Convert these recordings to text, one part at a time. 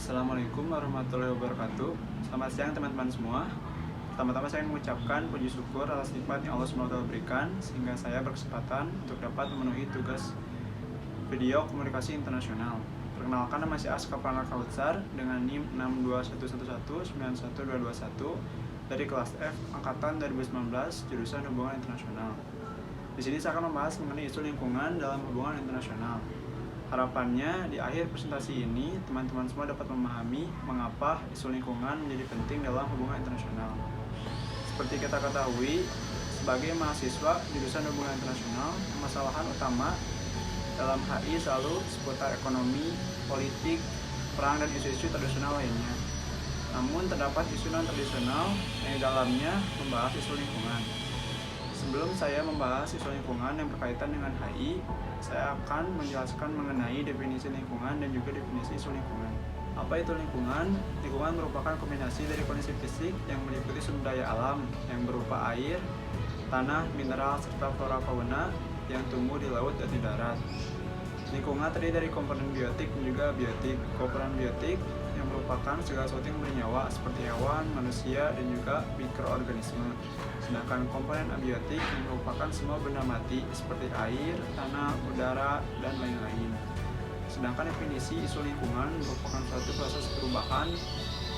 Assalamualaikum warahmatullahi wabarakatuh. Selamat siang teman-teman semua. Pertama-tama saya ingin mengucapkan puji syukur atas nikmat yang Allah SWT berikan sehingga saya berkesempatan untuk dapat memenuhi tugas video komunikasi internasional. Perkenalkan, nama saya Aska Pranal Kautsar dengan NIM 62111911221 dari kelas F angkatan 2019 jurusan Hubungan Internasional. Di sini saya akan membahas mengenai isu lingkungan dalam hubungan internasional. Harapannya di akhir presentasi ini teman-teman semua dapat memahami mengapa isu lingkungan menjadi penting dalam hubungan internasional. Seperti kita ketahui, sebagai mahasiswa jurusan hubungan internasional, permasalahan utama dalam HI selalu seputar ekonomi, politik, perang, dan isu-isu tradisional lainnya. Namun terdapat isu non-tradisional yang di dalamnya membahas isu lingkungan. Sebelum saya membahas isu lingkungan yang berkaitan dengan HI, saya akan menjelaskan mengenai definisi lingkungan dan juga definisi isu lingkungan. Apa itu lingkungan? Lingkungan merupakan kombinasi dari kondisi fisik yang meliputi sumber daya alam yang berupa air, tanah, mineral, serta flora fauna yang tumbuh di laut dan di darat. Lingkungan terdiri dari komponen biotik dan juga abiotik. Komponen biotik yang merupakan segala sesuatu yang bernyawa seperti hewan, manusia, dan juga mikroorganisme. Sedangkan komponen abiotik yang merupakan semua benda mati seperti air, tanah, udara, dan lain-lain. Sedangkan definisi isu lingkungan merupakan suatu proses perubahan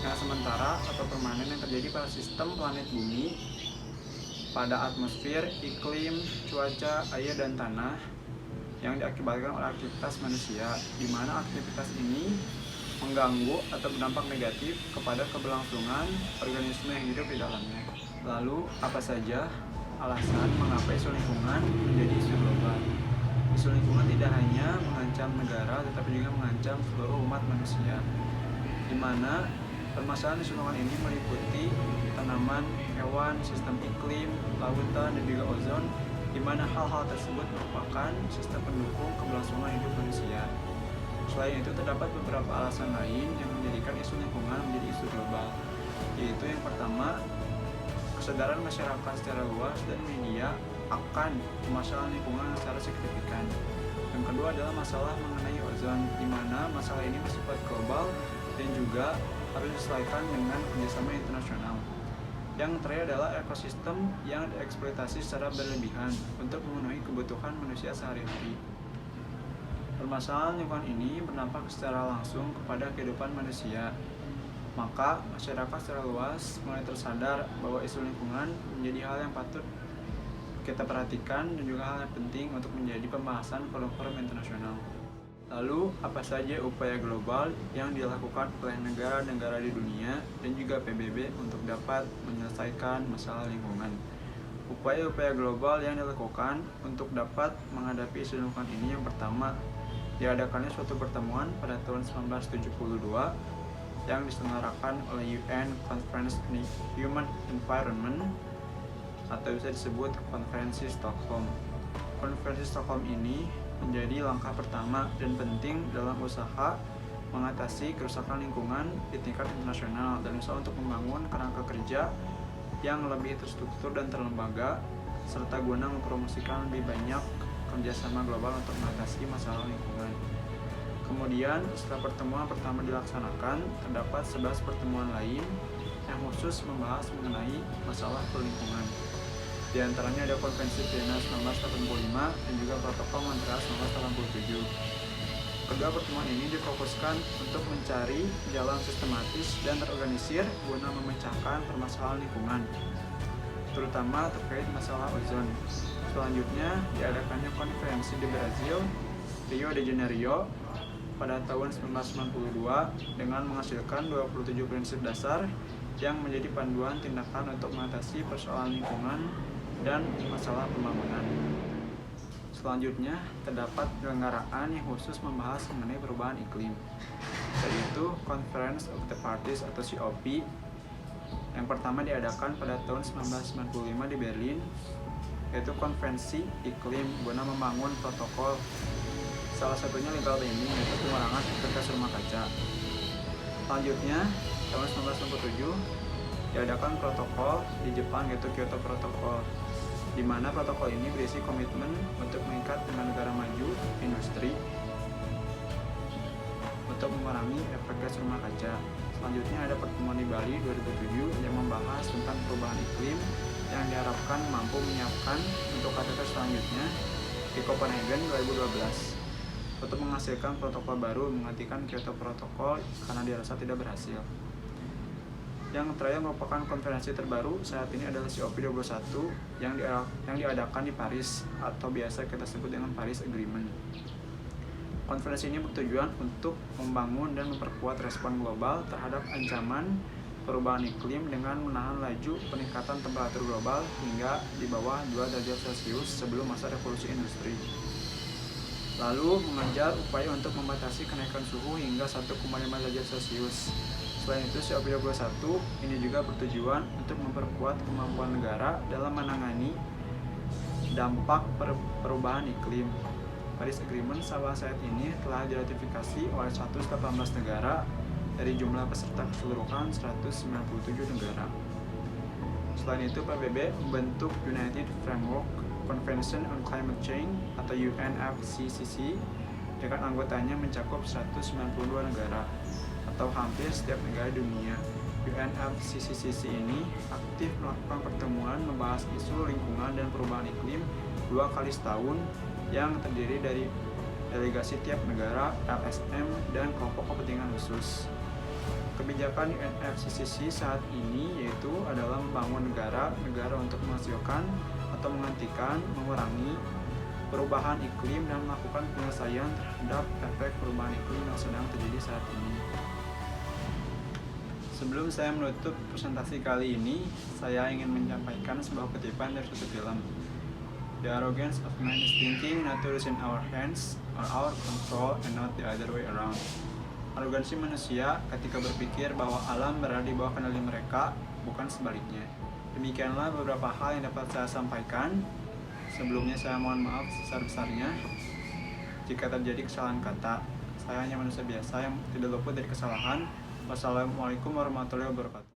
yang sementara atau permanen yang terjadi pada sistem planet bumi, pada atmosfer, iklim, cuaca, air, dan tanah yang diakibatkan oleh aktivitas manusia, di mana aktivitas ini mengganggu atau berdampak negatif kepada keberlangsungan organisme yang hidup di dalamnya. Lalu, apa saja alasan mengapa isu lingkungan menjadi isu global? Isu lingkungan tidak hanya mengancam negara, tetapi juga mengancam seluruh umat manusia, di mana permasalahan isu lingkungan ini meliputi tanaman, hewan, sistem iklim, lautan, dan juga ozon, di mana hal-hal tersebut merupakan sistem pendukung keberlangsungan hidup manusia. Selain itu, terdapat beberapa alasan lain yang menjadikan isu lingkungan menjadi isu global, yaitu yang pertama, kesadaran masyarakat secara luas dan media akan permasalahan lingkungan secara signifikan. Yang kedua adalah masalah mengenai ozon, di mana masalah ini bersifat global dan juga harus disesuaikan dengan kerjasama internasional. Yang terakhir adalah ekosistem yang dieksploitasi secara berlebihan untuk memenuhi kebutuhan manusia sehari-hari. Permasalahan lingkungan ini berdampak secara langsung kepada kehidupan manusia. Maka masyarakat secara luas mulai tersadar bahwa isu lingkungan menjadi hal yang patut kita perhatikan dan juga hal yang penting untuk menjadi pembahasan forum-forum internasional. Lalu, apa saja upaya global yang dilakukan oleh negara-negara di dunia dan juga PBB untuk dapat menyelesaikan masalah lingkungan? Upaya-upaya global yang dilakukan untuk dapat menghadapi isu lingkungan ini, yang pertama, diadakannya suatu pertemuan pada tahun 1972 yang diselenggarakan oleh UN Conference on Human Environment atau bisa disebut Konferensi Stockholm. Konferensi Stockholm ini menjadi langkah pertama dan penting dalam usaha mengatasi kerusakan lingkungan di tingkat internasional dan usaha untuk membangun kerangka kerja yang lebih terstruktur dan terlembaga serta guna mempromosikan lebih banyak kerjasama global untuk mengatasi masalah lingkungan. Kemudian setelah pertemuan pertama dilaksanakan, terdapat 11 pertemuan lain yang khusus membahas mengenai masalah lingkungan. Di antaranya ada Konvensi Vienna 1985 dan juga Protokol Montreal 1987. Kedua pertemuan ini difokuskan untuk mencari jalan sistematis dan terorganisir guna memecahkan permasalahan lingkungan, terutama terkait masalah ozon. Selanjutnya diadakannya konferensi di Brazil, Rio de Janeiro, pada tahun 1992 dengan menghasilkan 27 prinsip dasar yang menjadi panduan tindakan untuk mengatasi persoalan lingkungan dan masalah pembangunan. Selanjutnya, terdapat penyelenggaraan yang khusus membahas mengenai perubahan iklim, yaitu Conference of the Parties atau COP. Yang pertama diadakan pada tahun 1995 di Berlin, yaitu Konvensi Iklim guna membangun protokol. Salah satunya legal binding, yaitu pengurangan efek rumah kaca. Selanjutnya, tahun 1997 diadakan protokol di Jepang, yaitu Kyoto Protocol, di mana protokol ini berisi komitmen untuk mengikat dengan negara maju industri untuk mengurangi efek gas rumah kaca. Selanjutnya ada pertemuan di Bali 2007 yang membahas tentang perubahan iklim yang diharapkan mampu menyiapkan untuk KTT selanjutnya di Copenhagen 2012 untuk menghasilkan protokol baru menggantikan Kyoto Protocol karena dirasa tidak berhasil. Yang terakhir merupakan konferensi terbaru saat ini adalah COP21 yang diadakan di Paris atau biasa kita sebut dengan Paris Agreement. Konferensi ini bertujuan untuk membangun dan memperkuat respon global terhadap ancaman perubahan iklim dengan menahan laju peningkatan temperatur global hingga di bawah 2 derajat Celcius sebelum masa revolusi industri. Lalu mengejar upaya untuk membatasi kenaikan suhu hingga 1,5 derajat Celcius. Selain itu, COP21 ini juga bertujuan untuk memperkuat kemampuan negara dalam menangani dampak perubahan iklim. Paris Agreement sampai saat ini telah diratifikasi oleh 118 negara dari jumlah peserta keseluruhan 197 negara. Selain itu, PBB membentuk United Framework Convention on Climate Change atau UNFCCC dengan anggotanya mencakup 192 negara atau hampir setiap negara dunia. UNFCCC ini aktif melakukan pertemuan membahas isu lingkungan dan perubahan iklim 2 kali setahun yang terdiri dari delegasi tiap negara, LSM, dan kelompok kepentingan khusus. Kebijakan UNFCCC saat ini yaitu adalah membangun negara untuk menghasilkan atau menghentikan, mengurangi perubahan iklim dan melakukan penyelesaian terhadap efek perubahan iklim yang sedang terjadi saat ini. Sebelum saya menutup presentasi kali ini, saya ingin menyampaikan sebuah kutipan dari suatu film. The arrogance of man is thinking nature is in our hands or our control and not the other way around. Arogansi manusia ketika berpikir bahwa alam berada di bawah kendali mereka, bukan sebaliknya. Demikianlah beberapa hal yang dapat saya sampaikan. Sebelumnya saya mohon maaf sebesar-besarnya jika terjadi kesalahan kata. Saya hanya manusia biasa yang tidak luput dari kesalahan. Wassalamualaikum warahmatullahi wabarakatuh.